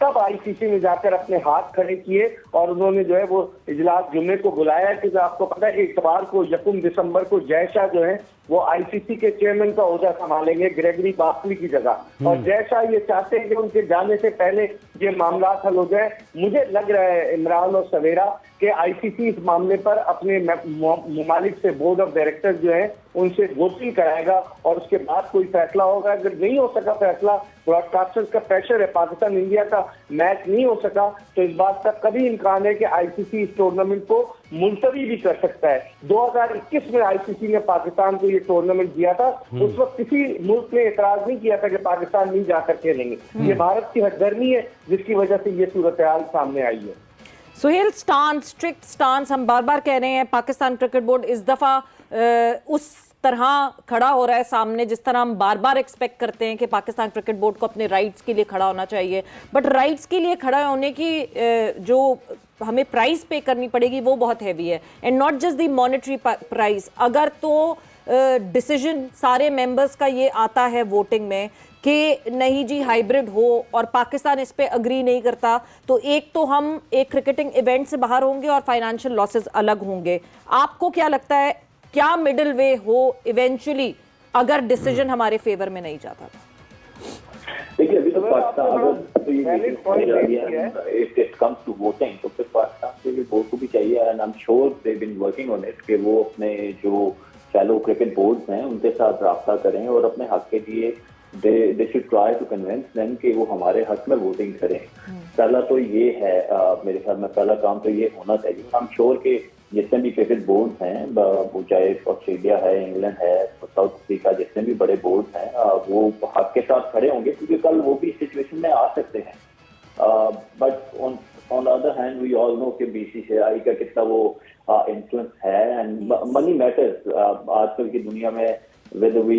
तब आईसीसी ने जाकर अपने हाथ खड़े किए और उन्होंने जो है वो इजलास जुम्मे को बुलाया कि आपको पता है कि इतवार को 1 दिसंबर को जय शाह जो है वो आईसीसी के चेयरमैन का ओहदा संभालेंगे ग्रेगरी बास्ली की जगह। और जय शाह ये चाहते हैं कि उनके जाने से पहले ये मामला हल हो जाए। मुझे लग रहा है इमरान और सवेरा कि आईसीसी इस मामले पर अपने ममालिक से बोर्ड ऑफ डायरेक्टर्स जो है उनसे वोटिंग कराएगा और उसके बाद कोई फैसला होगा। अगर नहीं हो सका फैसला, ब्रॉडकास्टर्स का प्रेशर है, पाकिस्तान इंडिया का मैच नहीं हो सका, तो इस बात का कभी इम्कान है कि आईसीसी इस टूर्नामेंट को मुलतवी भी कर सकता है। 2021 में आईसीसी ने पाकिस्तान को ये टूर्नामेंट दिया था, उस वक्त किसी मुल्क ने एतराज नहीं किया था कि पाकिस्तान नहीं जाकर खेलेंगे। ये भारत की हदगर्मी है जिसकी वजह से ये सूरत हाल सामने आई है। सुहेल, स्ट्रिक्ट स्टांस हम बार बार कह रहे हैं, पाकिस्तान क्रिकेट बोर्ड इस दफा उस तरह खड़ा हो रहा है सामने जिस तरह हम बार बार एक्सपेक्ट करते हैं कि पाकिस्तान क्रिकेट बोर्ड को अपने राइट्स के लिए खड़ा होना चाहिए, बट राइट्स के लिए खड़ा होने की जो हमें प्राइस पे करनी पड़ेगी वो बहुत हैवी है, and not just the monetary price. अगर तो डिसीजन सारे मेंबर्स का ये आता है वोटिंग में कि नहीं जी हाइब्रिड हो और पाकिस्तान इस पे अग्री नहीं करता, तो एक तो हम एक क्रिकेटिंग इवेंट से बाहर होंगे और फाइनेंशियल लॉसेस अलग होंगे। आपको क्या लगता है, क्या मिडिल वे हो इवेंचुअली अगर डिसीजन हमारे फेवर में नहीं जाता? देखिए अभी तो Pakistan if it comes to voting तो फिर पाकिस्तान के लिए बोर्ड को भी चाहिए, and I am sure they been working on it कि वो अपने जो फैलो क्रिकेट बोर्ड्स हैं उनके साथ राब्ता करें और अपने हक के लिए they should try to convince them कि वो हमारे हक में वोटिंग करें। पहला तो ये है, मेरे ख्याल में पहला काम तो ये होना चाहिए। आई एम श्योर कि जितने भी क्रिकेट बोर्ड हैं, वो चाहे ऑस्ट्रेलिया है, इंग्लैंड है, साउथ अफ्रीका, जितने भी बड़े बोर्ड हैं वो हक के साथ खड़े होंगे क्योंकि कल वो भी इस सिचुएशन में आ सकते हैं। But on the other hand we all know कि बीसीसीआई का कितना वो इन्फ्लुएंस है, एंड मनी मैटर्स। आजकल की दुनिया में whether we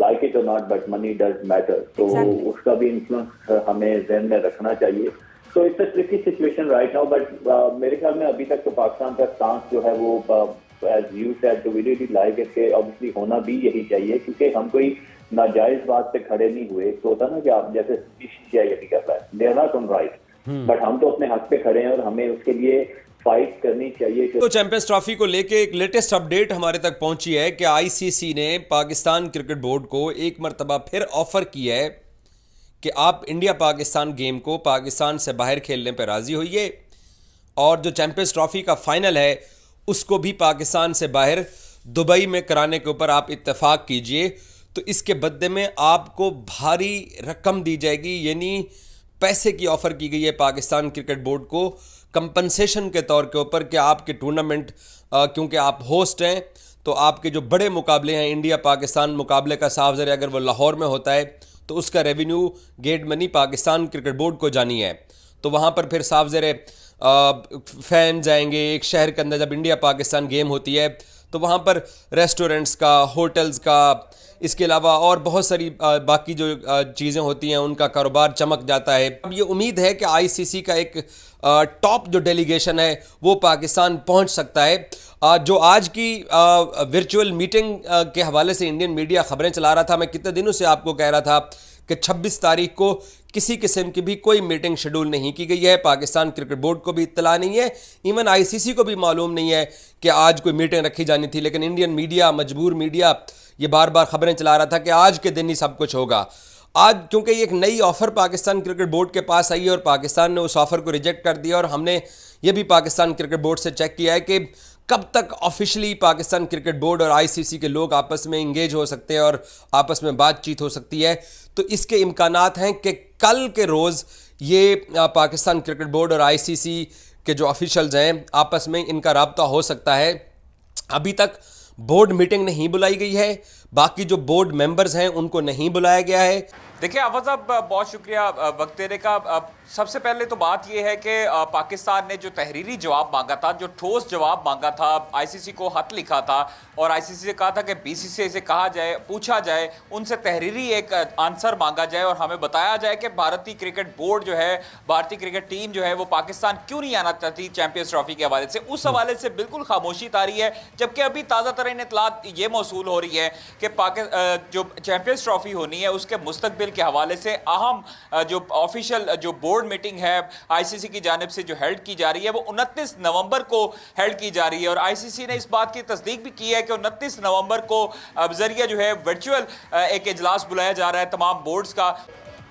like it or not, but money does matter. तो उसका भी इन्फ्लुएंस हमें ज़हन में रखना चाहिए। So it's a tricky situation right now, but मेरे ख्याल में अभी तक तो पाकिस्तान का स्टांस जो है वो as you said तो we really like it कि obviously होना भी यही चाहिए क्योंकि हम कोई नाजायज बात पे खड़े नहीं हुए। तो होता ना कि आप जैसे बीसीसीआई यही कर रहा है, they are not on right, but हम तो अपने हक पे खड़े हैं और हमें उसके लिए फाइट करनी चाहिए। तो चैंपियंस ट्रॉफी को लेके एक लेटेस्ट अपडेट हमारे तक पहुंची है कि आईसीसी ने पाकिस्तान क्रिकेट बोर्ड को एक मरतबा फिर ऑफर किया है कि आप इंडिया पाकिस्तान गेम को पाकिस्तान से बाहर खेलने पर राजी होइए और जो चैंपियंस ट्रॉफी का फाइनल है उसको भी पाकिस्तान से बाहर दुबई में कराने के ऊपर आप इत्तेफाक कीजिए। तो इसके बदले में आपको भारी रकम दी जाएगी, यानी पैसे की ऑफर की गई है पाकिस्तान क्रिकेट बोर्ड को कंपनसेशन के तौर के ऊपर कि आपके टूर्नामेंट क्योंकि आप होस्ट हैं तो आपके जो बड़े मुकाबले हैं इंडिया पाकिस्तान मुकाबले का साफ ज़रिया अगर वो लाहौर में होता है तो उसका revenue get money Pakistan cricket board को जानी है। तो वहाँ पर फिर साफ ज़रिया फैंस आएंगे। एक शहर के अंदर जब इंडिया पाकिस्तान गेम होती है तो वहाँ पर रेस्टोरेंट्स का, होटल्स का, इसके अलावा और बहुत सारी बाकी जो चीज़ें होती हैं उनका कारोबार चमक जाता है। अब ये उम्मीद है कि आईसीसी का एक टॉप जो डेलीगेशन है वो पाकिस्तान पहुंच सकता है। जो आज की वर्चुअल मीटिंग के हवाले से इंडियन मीडिया खबरें चला रहा था, मैं कितने दिनों से आपको कह रहा था कि 26 तारीख को किसी किस्म की भी कोई मीटिंग शेड्यूल नहीं की गई है। पाकिस्तान क्रिकेट बोर्ड को भी इत्तला नहीं है, इवन आईसीसी को भी मालूम नहीं है कि आज कोई मीटिंग रखी जानी थी, लेकिन इंडियन मीडिया, मजबूर मीडिया ये बार बार खबरें चला रहा था कि आज के दिन ही सब कुछ होगा। आज क्योंकि एक नई ऑफ़र पाकिस्तान क्रिकेट बोर्ड के पास आई है और पाकिस्तान ने उस ऑफ़र को रिजेक्ट कर दिया, और हमने ये भी पाकिस्तान क्रिकेट बोर्ड से चेक किया है कि कब तक ऑफिशियली पाकिस्तान क्रिकेट बोर्ड और आईसीसी के लोग आपस में इंगेज हो सकते हैं और आपस में बातचीत हो सकती है। तो इसके इम्कानात हैं कि कल के रोज़ ये पाकिस्तान क्रिकेट बोर्ड और आईसीसी के जो ऑफिशियल्स हैं आपस में इनका राब्ता हो सकता है। अभी तक बोर्ड मीटिंग नहीं बुलाई गई है, बाकी जो बोर्ड मेंबर्स हैं उनको नहीं बुलाया गया है। देखिए आवाज़ साहब, बहुत शुक्रिया वक्त देने का। सबसे पहले तो बात यह है कि पाकिस्तान ने जो तहरीरी जवाब मांगा था, जो ठोस जवाब मांगा था, आईसीसी को खत लिखा था और आईसीसी से कहा था कि बीसीसीआई से कहा जाए, पूछा जाए, उनसे तहरीरी एक आंसर मांगा जाए और हमें बताया जाए कि भारतीय क्रिकेट बोर्ड जो है, भारतीय क्रिकेट टीम जो है वो पाकिस्तान क्यों नहीं आना चाहती चैंपियंस ट्रॉफी के हवाले से। उस हवाले से बिल्कुल खामोशी तारी है, जबकि अभी ताज़ा तरीन इत्तलात ये मौसूल हो रही है कि जो चैंपियंस ट्रॉफी होनी है उसके मुस्तकबिल आयोजन के हवाले से अहम जो ऑफिशियल जो बोर्ड मीटिंग है आईसीसी की जानिब से जो हेल्ड की जा रही है वो 29 नवंबर को हेल्ड की जा रही है। और आईसीसी ने इस बात की तस्दीक भी की है कि 29 नवंबर को जरिए जो है वर्चुअल एक इजलास बुलाया जा रहा है तमाम बोर्ड्स का।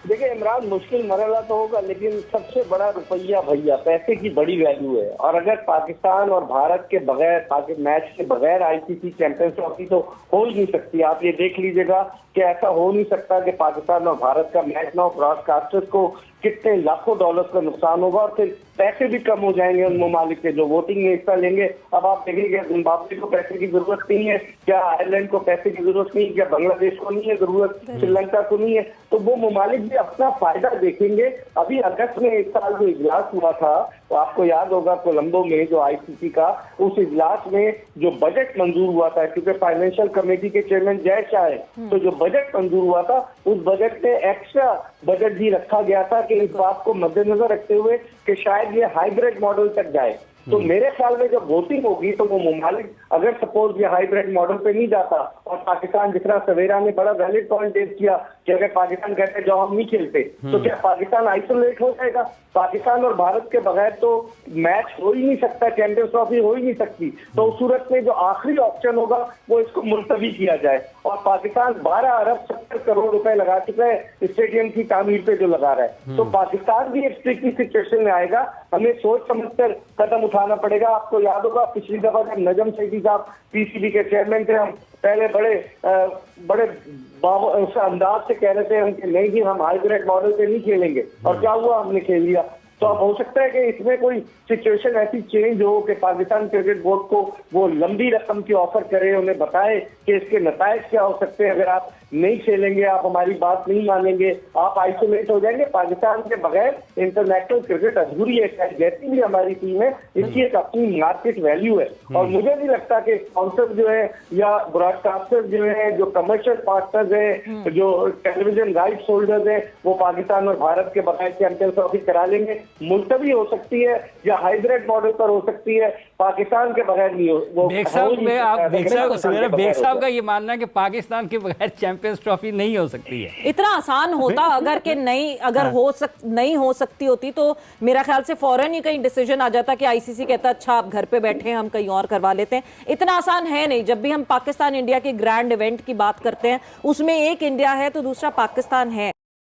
देखिए इमरान, मुश्किल मरहला तो होगा, लेकिन सबसे बड़ा रुपया भैया पैसे की बड़ी वैल्यू है। और अगर पाकिस्तान और भारत के बगैर मैच के बगैर आईसीसी चैंपियंस ट्रॉफी तो हो ही नहीं सकती। आप ये देख लीजिएगा कि ऐसा हो नहीं सकता कि पाकिस्तान और भारत का मैच ना हो। ब्रॉडकास्टर्स को कितने लाखों डॉलर्स का नुकसान होगा और फिर पैसे भी कम हो जाएंगे उन ममालिक के जो वोटिंग में हिस्सा लेंगे। अब आप देखेंगे जिम्बाब्वे को पैसे की जरूरत नहीं है, क्या आयरलैंड को पैसे की जरूरत नहीं है, क्या बांग्लादेश को नहीं है जरूरत, श्रीलंका को नहीं है, तो वो ममालिक भी अपना फायदा देखेंगे। अभी अगस्त में इस साल जो इजलास हुआ था तो आपको याद होगा कोलंबो में जो आईसीसी का, उस इजलास में जो बजट मंजूर हुआ था, क्योंकि फाइनेंशियल कमेटी के चेयरमैन जय शाह है, तो जो बजट मंजूर हुआ था उस बजट में एक्स्ट्रा बजट भी रखा गया था कि इस बात को मद्देनजर रखते हुए कि शायद ये हाइब्रिड मॉडल तक जाए। तो मेरे ख्याल में जब वोटिंग होगी तो वो ममालिक अगर सपोज ये हाइब्रिड मॉडल पे नहीं जाता और पाकिस्तान, जिस तरह सवेरा ने बड़ा वैलिड पॉइंट रेज किया कि अगर पाकिस्तान कहते जाओ हम नहीं खेलते तो क्या पाकिस्तान आइसोलेट हो जाएगा? पाकिस्तान और भारत के बगैर तो मैच हो ही नहीं सकता, चैंपियंस ट्रॉफी हो ही नहीं सकती। तो उस सूरत में जो आखिरी ऑप्शन होगा वो इसको मुलतवी किया जाए। और पाकिस्तान 12 अरब 70 करोड़ रुपए लगा चुका है स्टेडियम की तामीर पे जो लगा रहा है, तो पाकिस्तान भी एक ट्रिकी सिचुएशन में आएगा। हमें सोच समझकर कदम उठाना पड़ेगा। आपको याद होगा पिछली दफा जब नजम सेठी साहब पीसीबी के चेयरमैन थे, हम पहले बड़े उस अंदाज से कह रहे थे हम कि नहीं जी हम हाइब्रिड मॉडल पे नहीं खेलेंगे, और क्या हुआ, हमने खेल लिया। तो अब हो सकता है कि इसमें कोई सिचुएशन ऐसी चेंज हो कि पाकिस्तान क्रिकेट बोर्ड को वो लंबी रकम की ऑफर करे, उन्हें बताए कि इसके नतायज क्या हो सकते हैं, अगर आप नहीं खेलेंगे, आप हमारी बात नहीं मानेंगे, आप आइसोलेट हो जाएंगे। पाकिस्तान के बगैर इंटरनेशनल क्रिकेट अधूरी है, जैसी भी हमारी टीम है इसकी एक अपनी मार्केट वैल्यू है। और मुझे नहीं लगता कि स्पॉन्सर जो है या ब्रॉडकास्टर जो है, जो कमर्शियल पार्टनर्स है, जो टेलीविजन राइट्स होल्डर्स है, वो पाकिस्तान और भारत के बगैर चैंपियंस ट्रॉफी करा लेंगे। मुलतवी हो सकती है या हाइब्रिड मॉडल पर हो सकती है, पाकिस्तान के बगैर नहीं हो। वो बेग साहब का ये मानना है कि पाकिस्तान के बगैर चैंपियंस ट्रॉफी नहीं हो सकती है। इतना आसान होता अगर कि नहीं, अगर नहीं हो सकती होती तो मेरा ख्याल से फौरन ही कहीं डिसीजन आ जाता कि आईसीसी कहता अच्छा आप घर पे बैठे हैं, हम कहीं और करवा लेते हैं। इतना आसान है नहीं। जब भी हम पाकिस्तान इंडिया के ग्रैंड इवेंट की बात करते हैं उसमें एक इंडिया है तो दूसरा पाकिस्तान है।